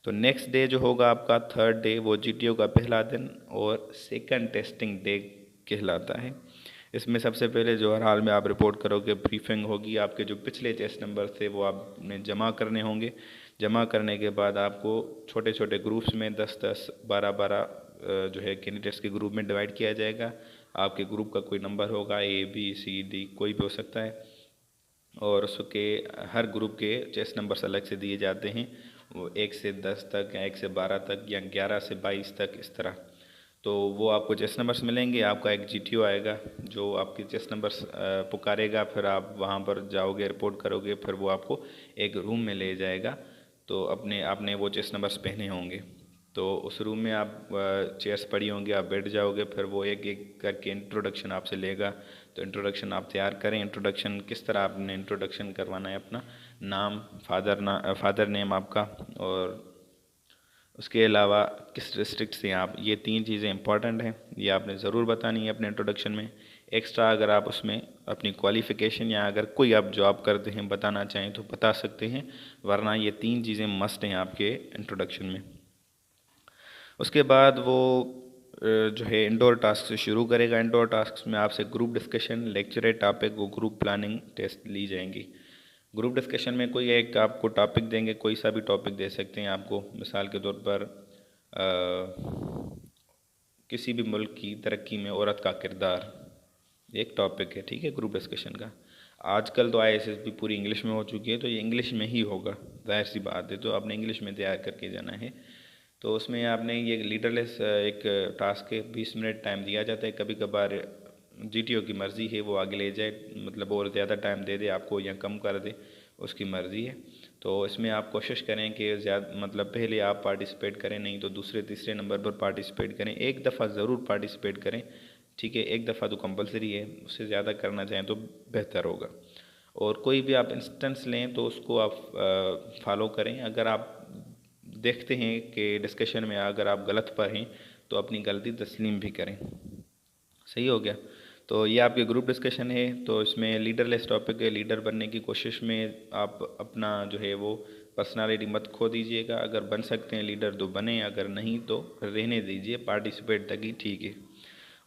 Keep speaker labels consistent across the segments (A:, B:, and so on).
A: तो next day जो होगा आपका थर्ड डे, वो जीटीओ का पहला दिन और सेकंड टेस्टिंग डे कहलाता है। इसमें सबसे पहले जो हर हाल में आप रिपोर्ट करोगे, ब्रीफिंग होगी, आपके जो पिछले टेस्ट नंबर थे वो आपने जमा करने होंगे। जमा करने के बाद आपको छोटे छोटे ग्रुप्स में 10-10, 12-12 जो है कैंडिडेट्स के ग्रुप में डिवाइड किया जाएगा। आपके ग्रुप का कोई नंबर होगा, A B C D कोई भी हो सकता है, और उसके हर ग्रुप के चेस नंबर्स अलग से दिए जाते हैं। वो 1 से 10 तक या 1 से 12 तक या 11 से 22 तक, इस तरह। तो वो आपको चेस नंबर्स मिलेंगे, आपका एक जीटीओ आएगा जो आपके चेस नंबर्स पुकारेगा, फिर आप वहाँ पर जाओगे, रिपोर्ट करोगे, फिर वो आपको एक रूम में ले जाएगा। तो आपने वो चेस नंबर्स पहने होंगे, तो उस रूम में आप चेयर्स पड़ी होंगी, आप बैठ जाओगे, फिर वो एक एक करके इंट्रोडक्शन आपसे लेगा। तो इंट्रोडक्शन आप तैयार करें। इंट्रोडक्शन किस तरह आपने इंट्रोडक्शन करवाना है, अपना नाम, फादर नेम आपका, और उसके अलावा किस डिस्ट्रिक्ट से आप, ये 3 चीज़ें इंपॉर्टेंट हैं, ये आपने ज़रूर बतानी है अपने इंट्रोडक्शन में। एक्स्ट्रा अगर आप उसमें अपनी क्वालिफ़िकेशन या अगर कोई आप जॉब करते हैं बताना चाहें तो बता सकते हैं, वरना ये 3 चीज़ें मस्ट हैं आपके इंट्रोडक्शन में। उसके बाद वो जो है इंडोर टास्क से शुरू करेगा। इंडोर टास्क में आपसे ग्रुप डिस्कशन, लेक्चर टॉपिक, वो ग्रुप प्लानिंग टेस्ट ली जाएंगी। ग्रुप डिस्कशन में कोई एक आपको टॉपिक देंगे, कोई सा भी टॉपिक दे सकते हैं आपको। मिसाल के तौर पर किसी भी मुल्क की तरक्की में औरत का किरदार एक टॉपिक है, ठीक है, ग्रुप डिस्कशन का। आजकल तो आईएएस भी पूरी इंग्लिश में हो चुकी है, तो ये इंग्लिश में ही होगा, जाहिर सी बात है, तो आपने इंग्लिश में तैयार करके जाना है। तो उसमें आपने ये लीडरलेस एक टास्क है, 20 मिनट टाइम दिया जाता है। कभी कभार जीटीओ की मर्ज़ी है, वो आगे ले जाए, मतलब और ज़्यादा टाइम दे दे आपको या कम कर दे, उसकी मर्ज़ी है। तो इसमें आप कोशिश करें कि ज़्यादा, मतलब पहले आप पार्टिसिपेट करें, नहीं तो दूसरे तीसरे नंबर पर पार्टिसिपेट करें। एक दफ़ा ज़रूर पार्टिसिपेट करें, ठीक है, एक दफ़ा तो कंपलसरी है, उससे ज़्यादा करना चाहें तो बेहतर होगा। और कोई भी आप इंस्टेंस लें तो उसको आप फॉलो करें। अगर आप देखते हैं कि डिस्कशन में अगर आप गलत पर हैं तो अपनी गलती तस्लीम भी करें। सही हो गया। तो ये आपके ग्रुप डिस्कशन है, तो इसमें लीडरलेस टॉपिक है। लीडर बनने की कोशिश में आप अपना जो है वो पर्सनालिटी मत खो दीजिएगा। अगर बन सकते हैं लीडर तो बने, अगर नहीं तो रहने दीजिए, पार्टिसिपेट तक ही ठीक है।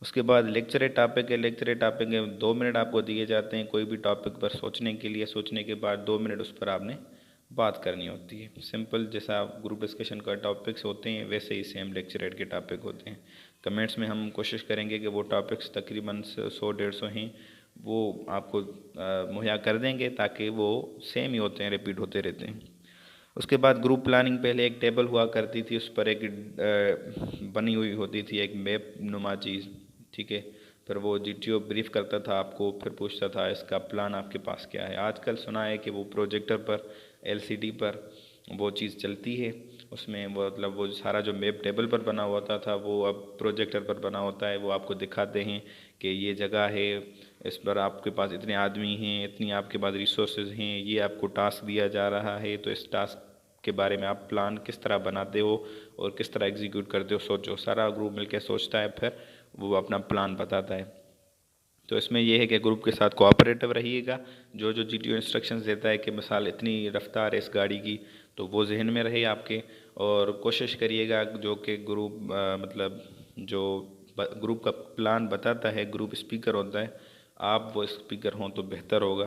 A: उसके बाद लेक्चर टॉपिक है। लेक्चर टॉपिक में 2 मिनट आपको दिए जाते हैं कोई भी टॉपिक पर सोचने के लिए। सोचने के बाद 2 मिनट उस पर आपने बात करनी होती है। सिंपल, जैसा ग्रुप डिस्कशन का टॉपिक्स होते हैं वैसे ही सेम लेक्चर के टॉपिक होते हैं। कमेंट्स में हम कोशिश करेंगे कि वो टॉपिक्स तकरीबन 100-150 हैं वो आपको मुहैया कर देंगे, ताकि वो सेम ही होते हैं, रिपीट होते रहते हैं। उसके बाद ग्रुप प्लानिंग, पहले एक टेबल हुआ करती थी, उस पर एक बनी हुई होती थी एक मैप नुमा चीज़, ठीक है। फिर वो जीटीओ ब्रीफ करता था आपको, फिर पूछता था इसका प्लान आपके पास क्या है। आजकल सुना है कि वो प्रोजेक्टर पर, एलसीडी पर वो चीज़ चलती है। उसमें वो मतलब वो सारा जो मैप टेबल पर बना होता था वो अब प्रोजेक्टर पर बना होता है। वो आपको दिखाते हैं कि ये जगह है, इस पर आपके पास इतने आदमी हैं, इतनी आपके पास रिसोर्सेज हैं, ये आपको टास्क दिया जा रहा है, तो इस टास्क के बारे में आप प्लान किस तरह बनाते हो और किस तरह एग्जीक्यूट करते हो, सोचो। सारा ग्रुप मिलकर सोचता है, फिर वो अपना प्लान बताता है। तो इसमें यह है कि ग्रुप के साथ कोऑपरेटिव रहिएगा। जो जो जीटीओ इंस्ट्रक्शंस देता है कि मिसाल इतनी रफ्तार है इस गाड़ी की, तो वो जहन में रहे आपके। और कोशिश करिएगा जो कि ग्रुप मतलब जो ग्रुप का प्लान बताता है, ग्रुप स्पीकर होता है, आप वो स्पीकर हों तो बेहतर होगा।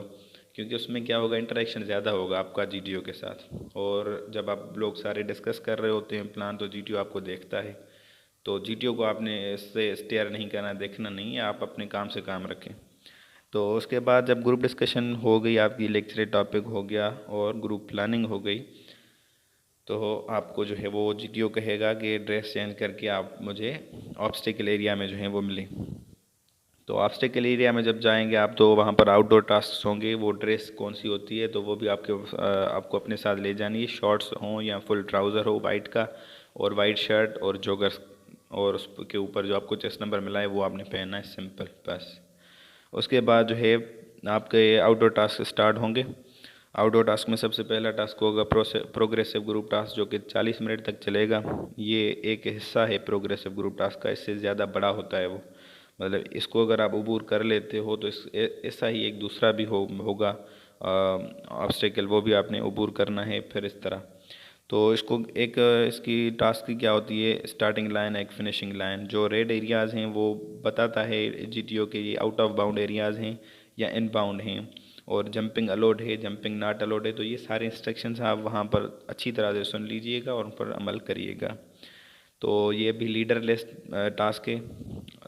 A: क्योंकि उसमें क्या होगा, इंटरेक्शन ज़्यादा होगा आपका जीटीओ के साथ। और जब आप लोग सारे डिस्कस कर रहे होते हैं प्लान, तो जीटीओ आपको देखता है। तो जीटीओ को आपने इससे स्टेयर नहीं करना, देखना नहीं है, आप अपने काम से काम रखें। तो उसके बाद जब ग्रुप डिस्कशन हो गई आपकी, लेक्चर टॉपिक हो गया और ग्रुप प्लानिंग हो गई, तो आपको जो है वो जीटीओ कहेगा कि ड्रेस चेंज करके आप मुझे ऑब्स्टिकल एरिया में जो है वो मिलें। तो ऑब्स्टिकल एरिया में जब जाएंगे आप, तो वहाँ पर आउटडोर टास्क होंगे। वो ड्रेस कौन सी होती है तो वो भी आपको अपने साथ ले जानी है। शॉर्ट्स हों या फुल ट्राउज़र हो वाइट का, और वाइट शर्ट और जॉगर्स, और उसके ऊपर जो आपको चेस्ट नंबर मिला है वो आपने पहनना है, सिंपल, बस। उसके बाद जो है आपके आउटडोर टास्क स्टार्ट होंगे। आउटडोर टास्क में सबसे पहला टास्क होगा प्रोग्रेसिव ग्रुप टास्क, जो कि 40 मिनट तक चलेगा। ये एक हिस्सा है प्रोग्रेसिव ग्रुप टास्क का, इससे ज़्यादा बड़ा होता है वो। मतलब इसको अगर आप अबूर कर लेते हो तो ऐसा ही एक दूसरा भी होगा ऑब्स्टेकल, वो भी आपने अबूर करना है, फिर इस तरह। तो इसको एक इसकी टास्क की क्या होती है, स्टार्टिंग लाइन एक फिनिशिंग लाइन। जो रेड एरियाज़ हैं वो बताता है जीटीओ के ये आउट ऑफ बाउंड एरियाज़ हैं या इन बाउंड हैं, और जंपिंग अलाउड है, जंपिंग नॉट अलाउड है। तो ये सारे इंस्ट्रक्शंस आप वहाँ पर अच्छी तरह से सुन लीजिएगा और उन पर अमल करिएगा। तो ये भी लीडरलेस टास्क है,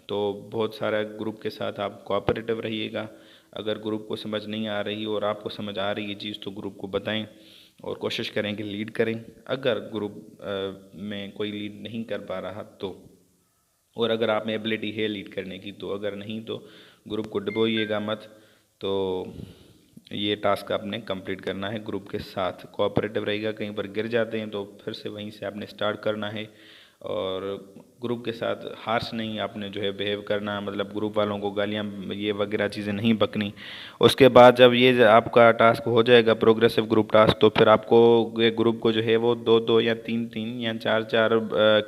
A: तो बहुत सारा ग्रुप के साथ आप कोऑपरेटिव रहिएगा। अगर ग्रुप को समझ नहीं आ रही और आपको समझ आ रही है चीज़ तो ग्रुप को बताएं और कोशिश करें कि लीड करें। अगर ग्रुप में कोई लीड नहीं कर पा रहा तो, और अगर आप में एबिलिटी है लीड करने की तो, अगर नहीं तो ग्रुप को डुबोइएगा मत। तो ये टास्क आपने कंप्लीट करना है ग्रुप के साथ, कोऑपरेटिव रहेगा। कहीं पर गिर जाते हैं तो फिर से वहीं से आपने स्टार्ट करना है, और ग्रुप के साथ हार्श नहीं आपने जो है बिहेव करना, मतलब ग्रुप वालों को गालियाँ ये वगैरह चीज़ें नहीं बकनी। उसके बाद जब ये आपका टास्क हो जाएगा प्रोग्रेसिव ग्रुप टास्क, तो फिर आपको ये ग्रुप को जो है वो 2-2 या 3-3 या 4-4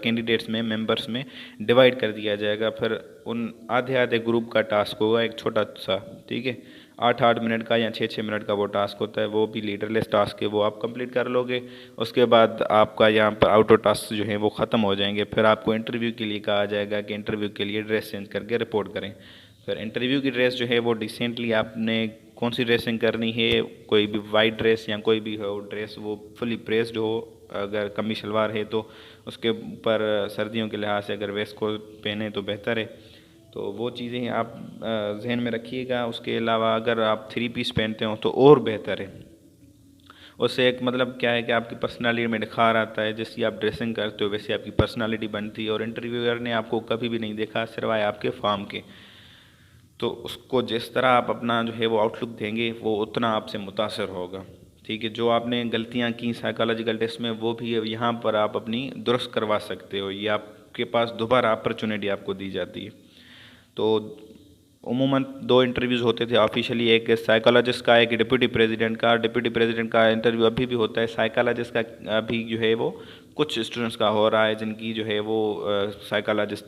A: कैंडिडेट्स में, मेंबर्स में डिवाइड कर दिया जाएगा। फिर उन आधे आधे ग्रुप का टास्क होगा एक छोटा सा, ठीक है, 8-8 मिनट का या 6-6 मिनट का वो टास्क होता है, वो भी लीडरलेस टास्क है, वो आप कंप्लीट कर लोगे। उसके बाद आपका यहाँ पर आउटर टास्क जो है वो ख़त्म हो जाएंगे। फिर आपको इंटरव्यू के लिए कहा जाएगा कि इंटरव्यू के लिए ड्रेस चेंज करके रिपोर्ट करें। फिर इंटरव्यू की ड्रेस जो है वो डिसेंटली आपने कौन सी ड्रेसिंग करनी है, कोई भी वाइट ड्रेस या कोई भी हो ड्रेस वो फुली प्रेस्ड हो। अगर कमी शलवार है तो उसके ऊपर सर्दियों के लिहाज से अगर वेस्ट कोट पहने तो बेहतर है। तो वो चीज़ें आप जहन में रखिएगा। उसके अलावा अगर आप 3 पीस पहनते हो तो और बेहतर है। उससे एक मतलब क्या है कि आपकी पर्सनालिटी में निखार आता है, जैसी आप ड्रेसिंग करते हो वैसे आपकी पर्सनालिटी बनती है। और इंटरव्यूअर ने आपको कभी भी नहीं देखा सिवाय आपके फॉर्म के, तो उसको जिस तरह आप अपना जो है वो आउटलुक देंगे वो उतना आपसे मुतासर होगा, ठीक है। जो आपने गलतियां की साइकोलॉजिकल टेस्ट में वो भी यहाँ पर आप अपनी दुरुस्त करवा सकते हो, ये आपके पास दोबारा अपॉर्चुनिटी आपको दी जाती है। तो उमूमन 2 इंटरव्यूज़ होते थे ऑफिशियली, एक साइकोलॉजिस्ट का, एक डिप्टी प्रेसिडेंट का। डिप्टी प्रेसिडेंट का इंटरव्यू अभी भी होता है, साइकोलॉजिस्ट का अभी जो है वो कुछ स्टूडेंट्स का हो रहा है जिनकी जो है वो साइकोलॉजिस्ट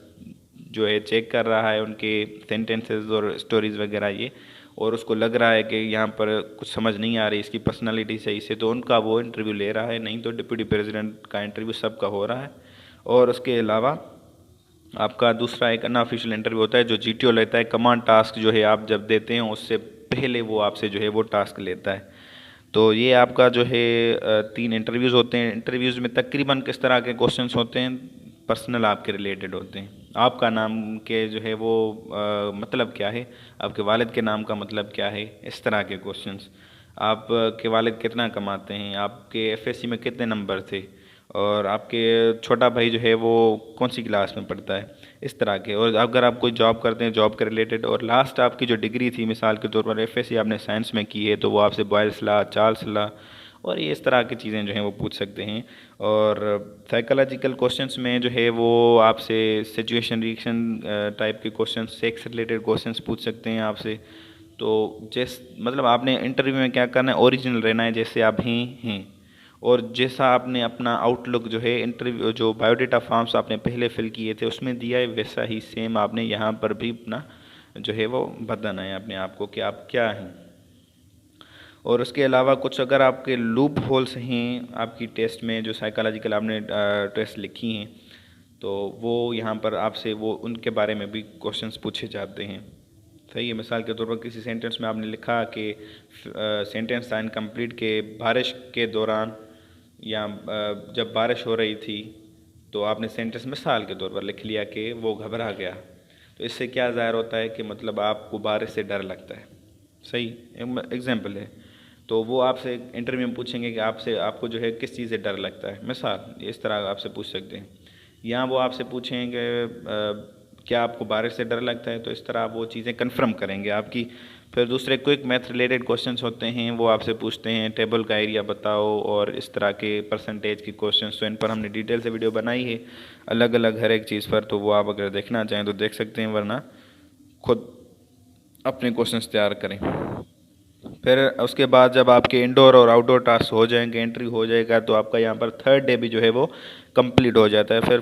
A: जो है चेक कर रहा है उनके सेंटेंसेस और स्टोरीज़ वगैरह ये, और उसको लग रहा है कि यहाँ पर कुछ समझ नहीं आ रही इसकी पर्सनालिटी सही से, तो उनका वो इंटरव्यू ले रहा है। नहीं तो डिप्टी प्रेसिडेंट का इंटरव्यू सबका हो रहा है। और उसके अलावा आपका दूसरा एक अनऑफिशियल इंटरव्यू होता है जो जीटीओ लेता है। कमांड टास्क जो है आप जब देते हैं उससे पहले वो आपसे जो है वो टास्क लेता है। तो ये आपका जो है 3 इंटरव्यूज़ होते हैं। इंटरव्यूज़ में तकरीबन किस तरह के क्वेश्चंस होते हैं, पर्सनल आपके रिलेटेड होते हैं। आपका नाम के जो है वो मतलब क्या है, आपके वालिद के नाम का मतलब क्या है, इस तरह के क्वेश्चंस। आप के वालिद कितना कमाते हैं, आपके एफएससी में कितने नंबर थे, और आपके छोटा भाई जो है वो कौन सी क्लास में पढ़ता है, इस तरह के। और अगर आप कोई जॉब करते हैं जॉब के रिलेटेड, और लास्ट आपकी जो डिग्री थी मिसाल के तौर पर एफएससी आपने साइंस में की है तो वो आपसे बॉयल्स लॉ, चार्ल्स लॉ और ये इस तरह की चीज़ें जो हैं वो पूछ सकते हैं। और साइकोलॉजिकल क्वेश्चंस में जो है वो आपसे सिचुएशन रिएक्शन टाइप के क्वेश्चन, सेक्स रिलेटेड क्वेश्चंस पूछ सकते हैं आपसे। तो जैस मतलब आपने इंटरव्यू में क्या करना है, ओरिजिनल रहना है जैसे आप हैं, और जैसा आपने अपना आउटलुक जो है इंटरव्यू जो बायोडाटा फॉर्म्स आपने पहले फिल किए थे उसमें दिया है वैसा ही सेम आपने यहाँ पर भी अपना जो है वो बताना है अपने आप को कि आप क्या हैं। और उसके अलावा कुछ अगर आपके लूप होल्स हैं आपकी टेस्ट में, जो साइकोलॉजिकल आपने टेस्ट लिखी हैं, तो वो यहाँ पर आपसे वो उनके बारे में भी क्वेश्चंस पूछे जाते हैं। सही है, मिसाल के तौर पर किसी सेंटेंस में आपने लिखा कि सेंटेंस था इनकम्प्लीट के बारिश के दौरान या जब बारिश हो रही थी, तो आपने सेंटेंस मिसाल के तौर पर लिख लिया कि वो घबरा गया। तो इससे क्या ज़ाहिर होता है कि मतलब आपको बारिश से डर लगता है। सही एग्जाम्पल है। तो वो आपसे इंटरव्यू में पूछेंगे कि आपको जो है किस चीज़ से डर लगता है, मिसाल इस तरह आपसे पूछ सकते हैं। या वो आपसे पूछेंगे क्या आपको बारिश से डर लगता है, तो इस तरह आप वो चीज़ें कन्फर्म करेंगे आपकी। फिर दूसरे क्विक मैथ रिलेटेड क्वेश्चंस होते हैं, वो आपसे पूछते हैं टेबल का एरिया बताओ और इस तरह के परसेंटेज के क्वेश्चंस। तो इन पर हमने डिटेल से वीडियो बनाई है अलग अलग हर एक चीज़ पर, तो वो आप अगर देखना चाहें तो देख सकते हैं, वरना खुद अपने क्वेश्चंस तैयार करें। फिर उसके बाद जब आपके इंडोर और आउटडोर टास्क हो जाएंगे, एंट्री हो जाएगा, तो आपका यहाँ पर 3rd डे भी जो है वो कंप्लीट हो जाता है। फिर